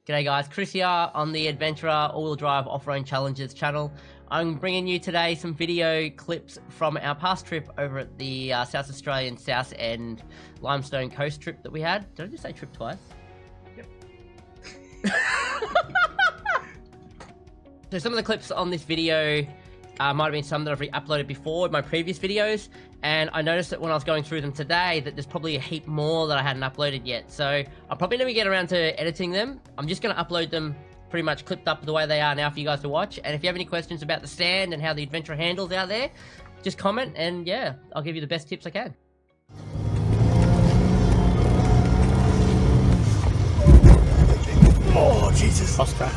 G'day guys, Chris here on the Adventra all-wheel drive off-road challenges channel. I'm bringing you today some video clips from our past trip over at the South Australian South End Limestone Coast trip that we had. Did I just say trip twice? Yep. So some of the clips on this video might have been some that I've uploaded before in my previous videos, and I noticed that when I was going through them today that there's probably a heap more that I hadn't uploaded yet, so I'll probably never get around to editing them. I'm just going to upload them pretty much clipped up the way they are now for you guys to watch, and if you have any questions about the stand and how the Adventra handles out there, just comment and yeah, I'll give you the best tips I can. Oh, Jesus. Lost track.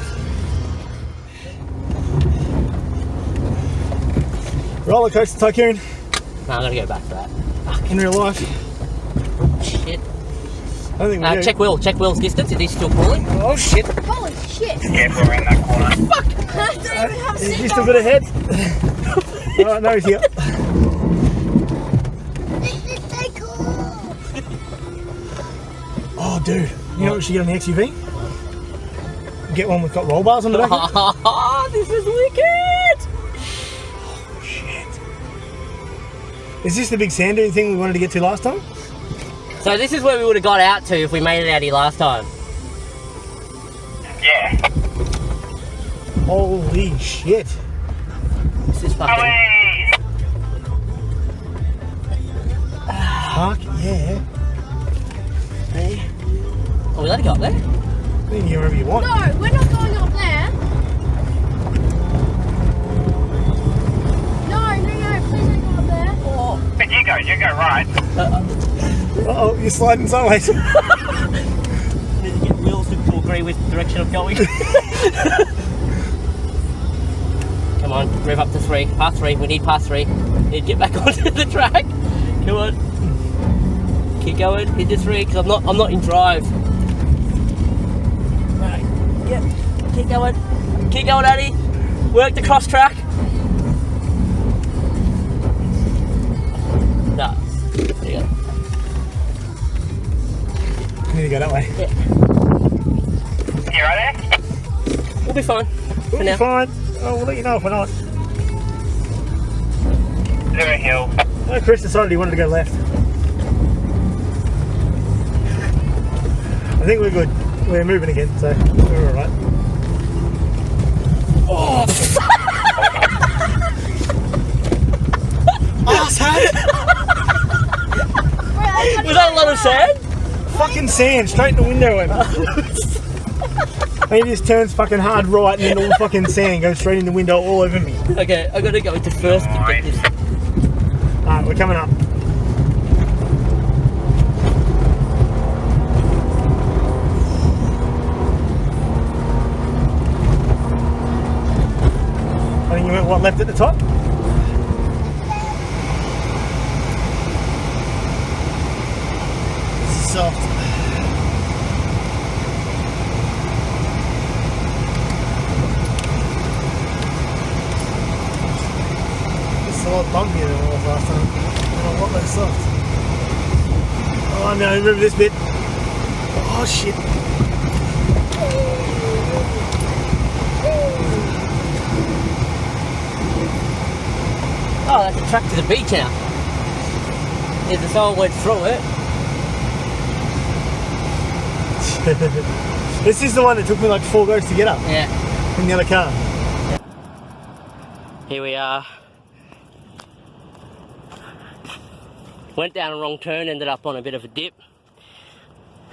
Roller coaster tycoon. No, I'm going to go back to that. In real life. Shit. I don't think we do. Check wheel's distance, is he still crawling? Oh, shit. Holy shit! Careful around that corner. Fuck! I don't even have He's seat just a bit ahead. Alright, no, he's here. This is so cool! Oh, dude. You know what we should get on the XUV? Get one with got roll bars on the back. Oh, this is wicked! Oh, shit. Is this the big sand dune thing we wanted to get to last time? So this is where we would have got out to if we made it out here last time. Yeah. Holy shit. This is fucking... Away! Fuck yeah. Hey. Oh, we let it go up there? You can get wherever you want. No, we're not going up there! No, please don't go up there. Oh. But you go right. Uh-oh, you're sliding sideways. Need to get wheels to agree with the direction I'm going. Come on, rev up to 3. Past 3, we need past 3. Need to get back onto the track. Come on. Keep going, hit the 3, because I'm not in drive. Right, yep. Keep going. Keep going, Addy. Work the cross track. No. There you go. Need to go that way. Yeah. You right there? We'll be fine. We'll be fine. Oh, we'll let you know if we're not. Zero hill. Oh, Chris decided he wanted to go left. I think we're good. We're moving again, so we're alright. Oh! Asshat! Was that a lot of sand? Fucking sand straight in the window. And he just turns fucking hard right, and then all the fucking sand goes straight in the window all over me. Okay, I gotta go into first to get this. Alright, we're coming up. I think you went what, left at the top? This is soft. It's a lot bumpier than it was last time. And a lot less soft. Oh no, remember this bit? Oh shit. Oh, that's a track to the beach now. If the someone went through it. This is the one that took me like 4 goes to get up Yeah. in the other car. Here we are. Went down a wrong turn, ended up on a bit of a dip.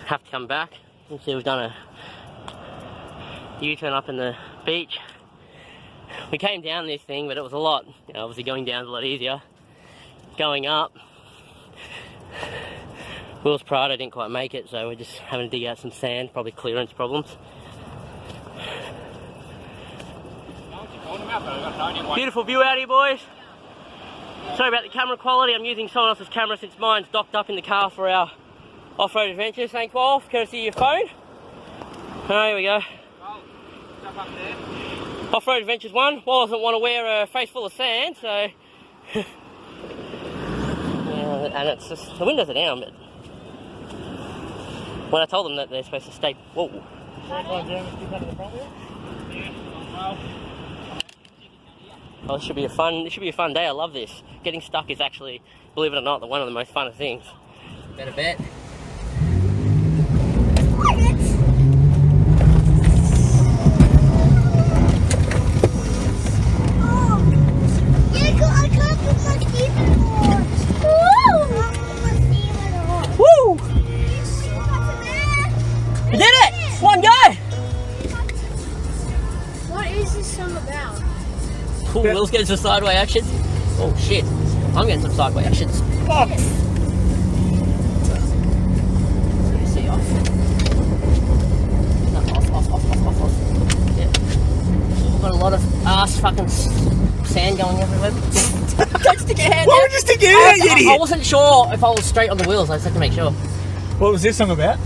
Have to come back. You can see we've done a U-turn up in the beach. We came down this thing, but it was a lot. You know, obviously going down is a lot easier. Going up, Will's Prado didn't quite make it, so we're just having to dig out some sand, probably clearance problems. Beautiful view out here, boys. Sorry about the camera quality. I'm using someone else's camera since mine's docked up in the car for our off-road adventures. Thanks, Wolf. Courtesy of your phone. Here we go. Off-road adventures 1. Wall doesn't want to wear a face full of sand, so and it's just the windows are down, but when I told them that they're supposed to stay, whoa, Oh, this should be a fun day. I love this. Getting stuck is actually, believe it or not, one of the most fun things. Better bet. Woo! We did it! One go! What is this song about? Cool, Will's getting some sideway actions. Oh shit, I'm getting some sideway actions. Oh. See, off. No, off. Yeah. We've got a lot of ass fucking sand going everywhere. Don't stick your hand Why out. would you stick your hand out, you I idiot? wasn't sure if I was straight on the wheels, I just had to make sure. What was this song about?